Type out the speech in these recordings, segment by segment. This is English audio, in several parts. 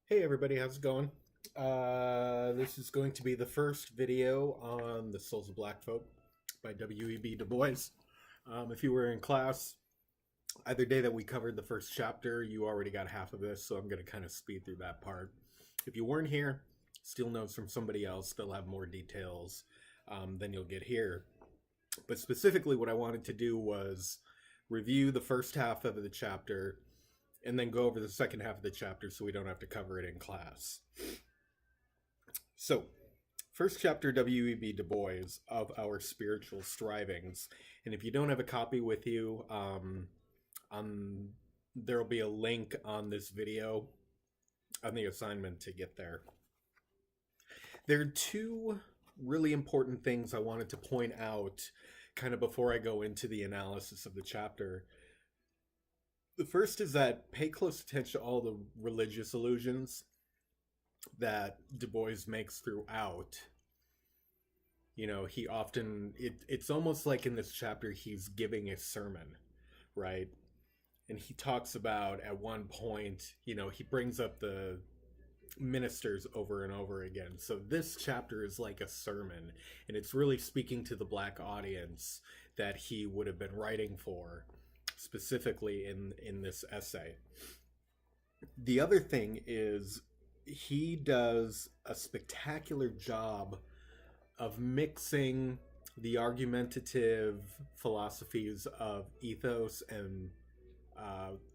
Hey everybody, how's it going? This is going to be the first video on The Souls of Black Folk by W.E.B. Du Bois. If you were in class, either day that we covered the first chapter, you already got half of this, so I'm going to kind of speed through that part. If you weren't here, steal notes from somebody else, they'll have more details than you'll get here. But specifically, what I wanted to do was review the first half of the chapter and then go over the second half of the chapter so we don't have to cover it in class. So, first chapter, W.E.B. Du Bois, of Our Spiritual Strivings. And if you don't have a copy with you, there will be a link on this video on the assignment to get there. There are two really important things I wanted to point out kind of before I go into the analysis of the chapter. The first is that pay close attention to all the religious allusions that Du Bois makes throughout. You know, he often, it's almost like in this chapter he's giving a sermon, right? And he talks about, at one point, you know, he brings up the ministers over and over again. So this chapter is like a sermon, and it's really speaking to the black audience that he would have been writing for, specifically in this essay. The other thing is he does a spectacular job of mixing the argumentative philosophies of ethos and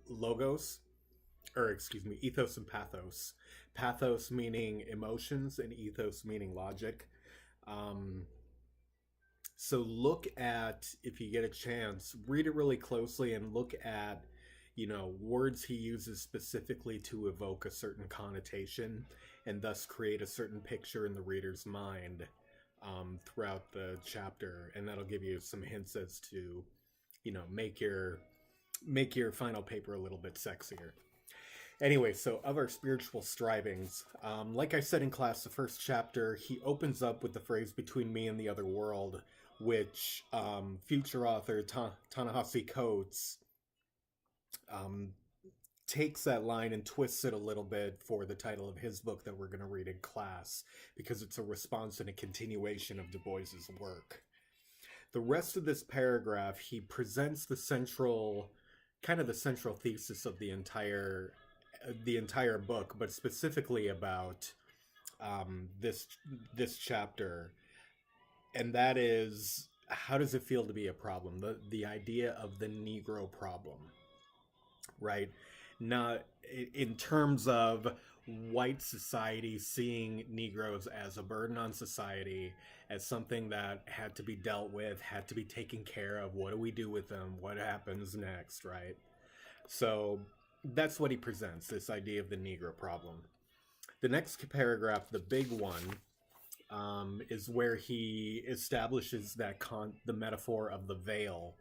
logos, or excuse me, ethos and pathos. Pathos meaning emotions and ethos meaning logic. So look at, if you get a chance, read it really closely and look at, you know, words he uses specifically to evoke a certain connotation and thus create a certain picture in the reader's mind throughout the chapter. And that'll give you some hints as to, you know, make your final paper a little bit sexier. Anyway, so of our spiritual strivings, like I said in class, the first chapter, he opens up with the phrase "between me and the other world," which future author Ta-Nehisi Coates takes that line and twists it a little bit for the title of his book that we're going to read in class, because it's a response and a continuation of Du Bois's work. The rest of this paragraph, he presents the central thesis of the entire book, but specifically about this chapter, and that is, how does it feel to be a problem? The idea of the Negro problem, right? Not in terms of white society seeing Negroes as a burden on society, as something that had to be dealt with, had to be taken care of. What do we do with them? What happens next, right? So that's what he presents, this idea of the Negro problem. The next paragraph, the big one, is where he establishes that the metaphor of the veil,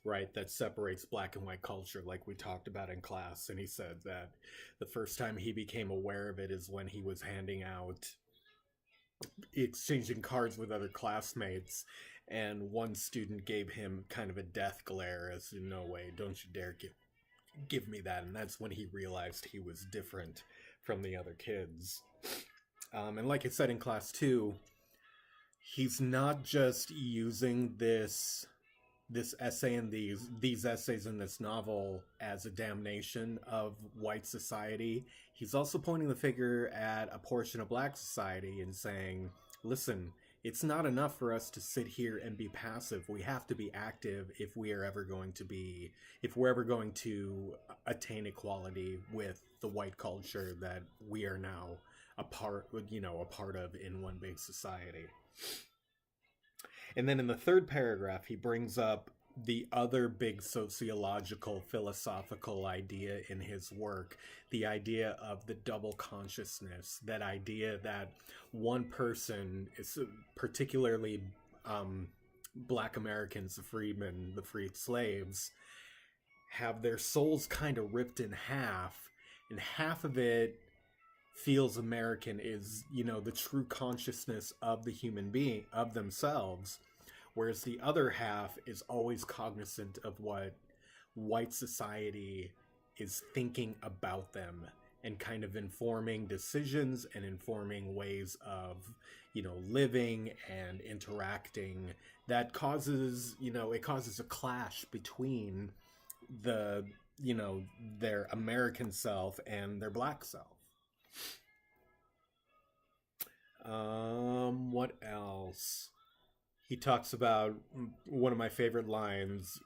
right, that separates black and white culture, like we talked about in class. And he said that the first time he became aware of it is when he was exchanging cards with other classmates, and one student gave him kind of a death glare, as in, no way, don't you dare give me that. And that's when he realized he was different from the other kids. And like I said in class too, he's not just using this essay and these essays in this novel as a damnation of white society. He's also pointing the finger at a portion of black society and saying, listen, it's not enough for us to sit here and be passive. We have to be active if we're ever going to attain equality with the white culture that we are now a part of in one big society. And then in the third paragraph, he brings up the other big sociological, philosophical idea in his work, the idea of the double consciousness, that idea that one person, is particularly black Americans, the freedmen, the freed slaves, have their souls kind of ripped in half, and half of it feels American, is, you know, the true consciousness of the human being, of themselves, whereas the other half is always cognizant of what white society is thinking about them and kind of informing decisions and informing ways of, living and interacting, that causes, it causes a clash between the, their American self and their black self. What else? He talks about one of my favorite lines,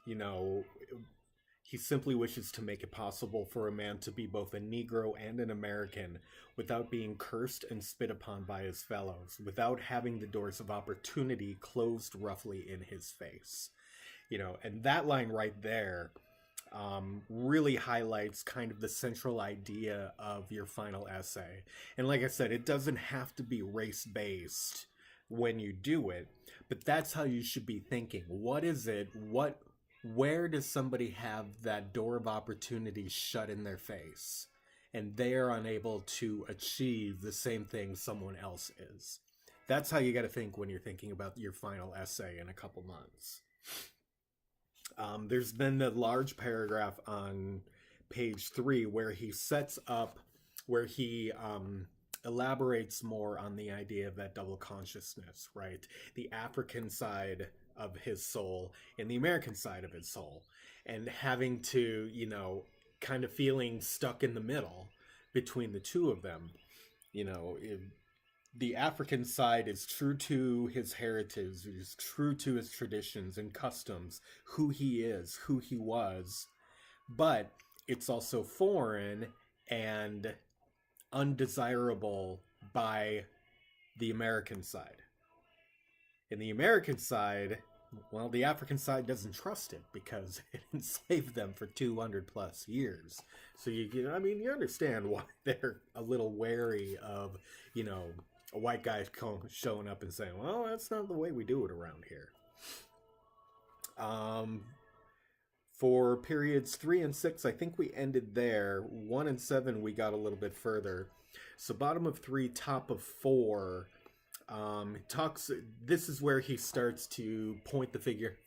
he simply wishes to make it possible for a man to be both a Negro and an American without being cursed and spit upon by his fellows, without having the doors of opportunity closed roughly in his face. And that line right there really highlights kind of the central idea of your final essay. And like I said, it doesn't have to be race-based when you do it, but that's how you should be thinking. What is it? Where does somebody have that door of opportunity shut in their face, and they are unable to achieve the same thing someone else is? That's how you got to think when you're thinking about your final essay in a couple months. There's then the large paragraph on page 3 where he elaborates more on the idea of that double consciousness, right? The African side of his soul and the American side of his soul, and having to, kind of feeling stuck in the middle between the two of them. The African side is true to his heritage, is true to his traditions and customs, who he is, who he was, but it's also foreign and undesirable by the American side. In the American side, well, the African side doesn't trust it because it enslaved them for 200 plus years. So you understand why they're a little wary of, a white guy showing up and saying, well, that's not the way we do it around here. For periods 3 and 6, I think we ended there. 1 and 7, we got a little bit further. So bottom of 3, top of 4, this is where he starts to point the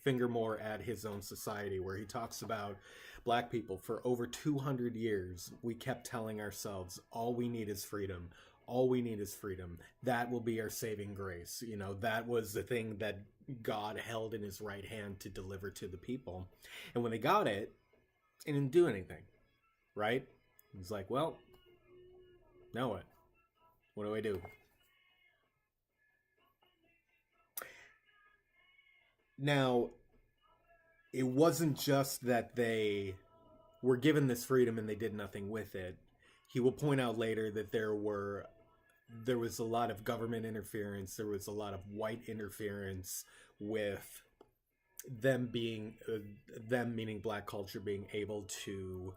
finger more at his own society, where he talks about black people. For over 200 years, we kept telling ourselves, all we need is freedom. All we need is freedom. That will be our saving grace. That was the thing that God held in his right hand to deliver to the people. And when they got it, it didn't do anything, right? It's like, well, now what? What do I do? Now, it wasn't just that they were given this freedom and they did nothing with it. He will point out later that there was a lot of government interference. There was a lot of white interference with them meaning black culture, being able to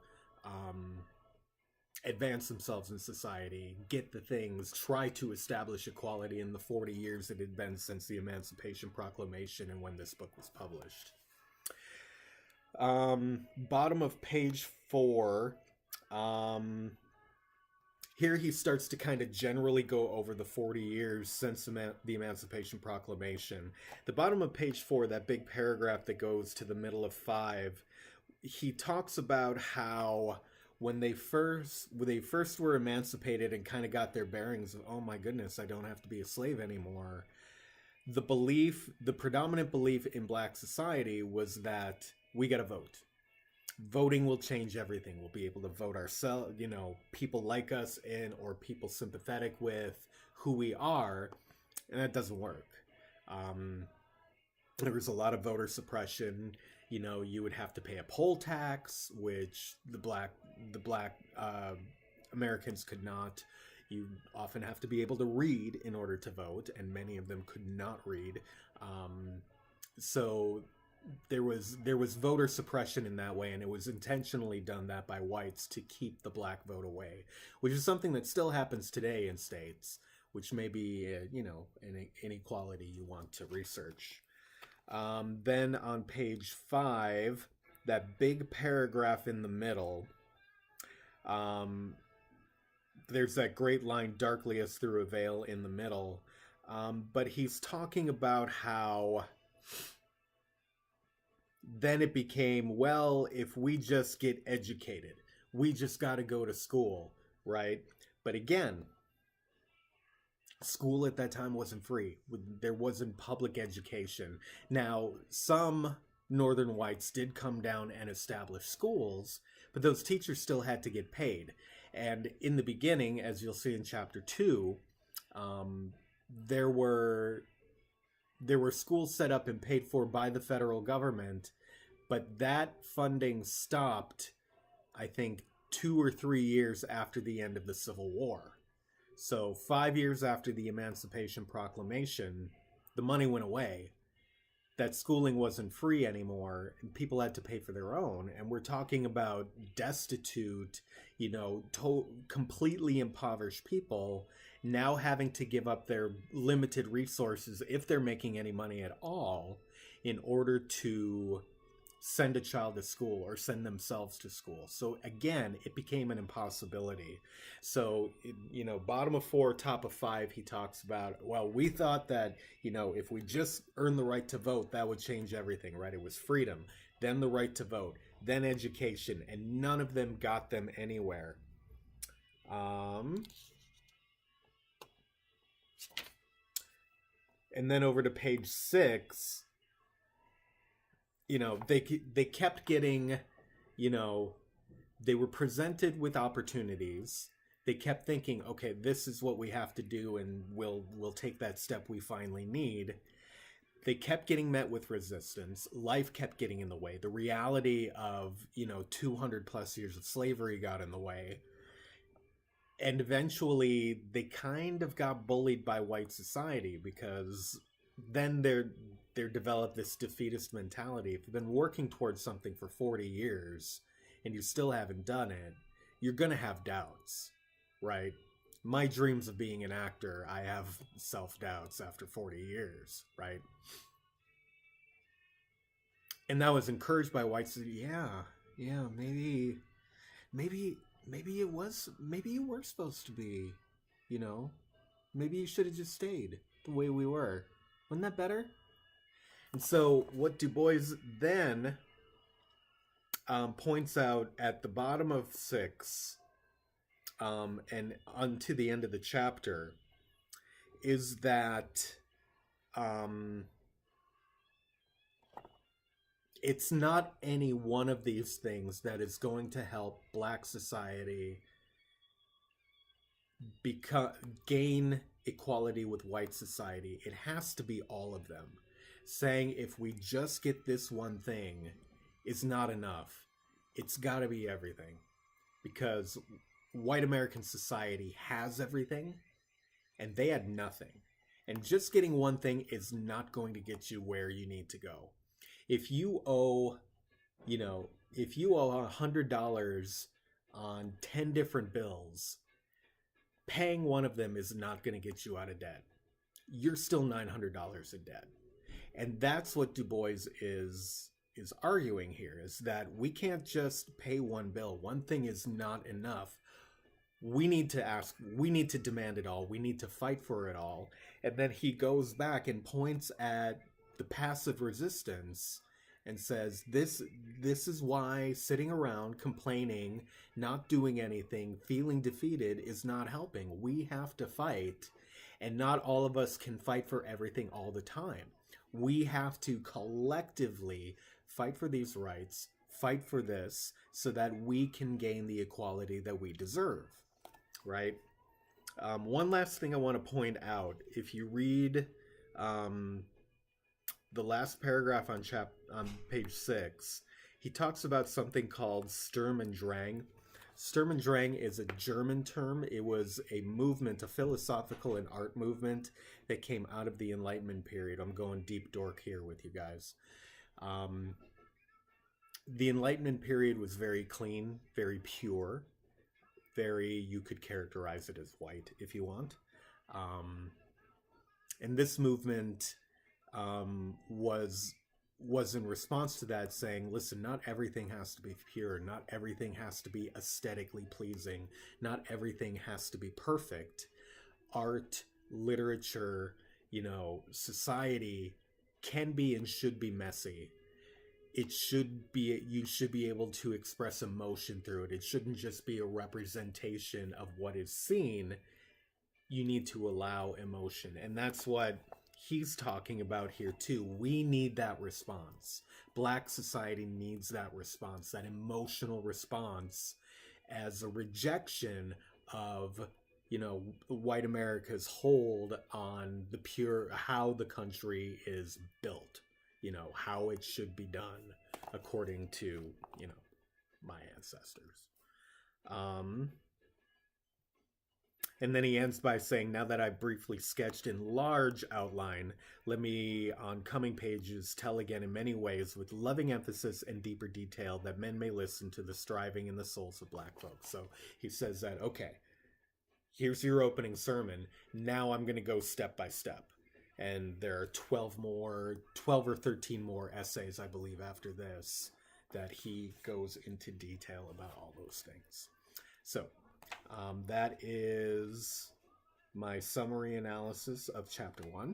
advance themselves in society, get the things, try to establish equality in the 40 years it had been since the Emancipation Proclamation and when this book was published. Bottom of page 4, here he starts to kind of generally go over the 40 years since the Emancipation Proclamation. The bottom of page 4, that big paragraph that goes to the middle of 5, he talks about how when they first were emancipated and kind of got their bearings of, oh my goodness, I don't have to be a slave anymore. The predominant belief in black society was that we got to vote. Voting will change everything. We'll be able to vote ourselves, people like us in, or people sympathetic with who we are, and that doesn't work. There was a lot of voter suppression. You would have to pay a poll tax, which the black Americans could not. You often have to be able to read in order to vote, and many of them could not read. So there was voter suppression in that way, and it was intentionally done that by whites to keep the black vote away, which is something that still happens today in states, which may be an inequality you want to research. Then on page 5, that big paragraph in the middle, there's that great line, darkly as through a veil, in the middle. But he's talking about how then it became, well, if we just get educated, we just got to go to school, right? But again, school at that time wasn't free. There wasn't public education. Now, some northern whites did come down and establish schools, but those teachers still had to get paid. And in the beginning, as you'll see in chapter 2, um, there were there were schools set up and paid for by the federal government, but that funding stopped, I think, 2 or 3 years after the end of the Civil War. So 5 years after the Emancipation Proclamation, the money went away. That schooling wasn't free anymore, and people had to pay for their own. And we're talking about destitute, completely impoverished people now having to give up their limited resources, if they're making any money at all, in order to send a child to school or send themselves to school. So again, it became an impossibility. So, bottom of 4, top of 5, he talks about, well, we thought that, if we just earned the right to vote, that would change everything, right? It was freedom, then the right to vote, then education, and none of them got them anywhere. And then over to page 6, they kept getting, they were presented with opportunities. They kept thinking, okay, this is what we have to do, and we'll take that step we finally need. They kept getting met with resistance. Life kept getting in the way. The reality of 200 plus years of slavery got in the way. And eventually they kind of got bullied by white society, because then they're developed this defeatist mentality. If you've been working towards something for 40 years and you still haven't done it, you're going to have doubts, right? My dreams of being an actor, I have self-doubts after 40 years, right? And that was encouraged by whites. Yeah, maybe you were supposed to be, maybe you should have just stayed the way we were. Wasn't that better? And so what Du Bois then points out at the bottom of 6 and unto the end of the chapter is that it's not any one of these things that is going to help Black society gain equality with white society. It has to be all of them. Saying if we just get this one thing is not enough. It's got to be everything. Because white American society has everything, and they had nothing. And just getting one thing is not going to get you where you need to go. If you owe $100 on 10 different bills, paying one of them is not going to get you out of debt. You're still $900 in debt. And that's what Du Bois is arguing here, is that we can't just pay one bill. One thing is not enough. We need to demand it all. We need to fight for it all. And then he goes back and points at the passive resistance and says, this is why sitting around complaining, not doing anything, feeling defeated is not helping. We have to fight, and not all of us can fight for everything all the time. We have to collectively fight for these rights, fight for this, so that we can gain the equality that we deserve, right? One last thing I want to point out. If you read the last paragraph on page 6, he talks about something called Sturm Drang. Sturm Drang is a German term. It was a movement, a philosophical and art movement that came out of the Enlightenment period. I'm going deep dork here with you guys. The Enlightenment period was very clean, very pure, you could characterize it as white if you want. And this movement was in response to that, saying, listen, not everything has to be pure, not everything has to be aesthetically pleasing, not everything has to be perfect. Art, literature, society can be and should be messy. you should be able to express emotion through it. It shouldn't just be a representation of what is seen. You need to allow emotion. And that's what he's talking about here too. We need that response. Black society needs that response, that emotional response, as a rejection of, you know, white America's hold on the pure, how the country is built, you know, how it should be done according to, you know, my ancestors. And then he ends by saying, now that I've briefly sketched in large outline, let me on coming pages tell again in many ways with loving emphasis and deeper detail that men may listen to the striving in the souls of black folks. So he says that, okay, here's your opening sermon. Now I'm going to go step by step. And there are 12 or 13 more essays, I believe, after this, that he goes into detail about all those things. So that is my summary analysis of chapter 1.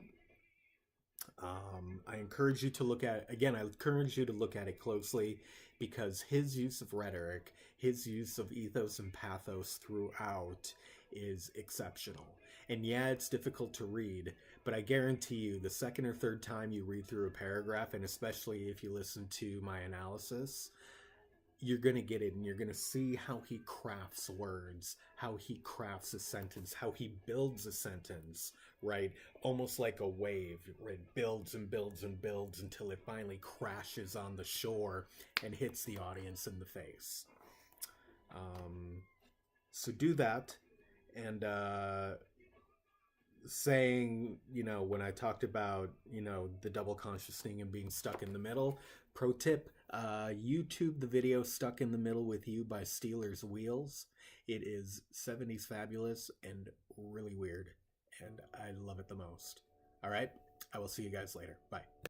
I encourage you to look at, again, I encourage you to look at it closely, because his use of rhetoric, his use of ethos and pathos throughout is exceptional. And yeah, it's difficult to read, but I guarantee you the second or third time you read through a paragraph, and especially if you listen to my analysis, you're going to get it, and you're going to see how he crafts words, how he crafts a sentence, how he builds a sentence, right? Almost like a wave, right? Builds and builds and builds until it finally crashes on the shore and hits the audience in the face. So do that. And saying, you know, when I talked about, you know, the double conscious thing and being stuck in the middle, pro tip, YouTube the video Stuck in the Middle with You by Steelers Wheels. It is 70s fabulous and really weird, and I love it the most. All right, I will see you guys later. Bye.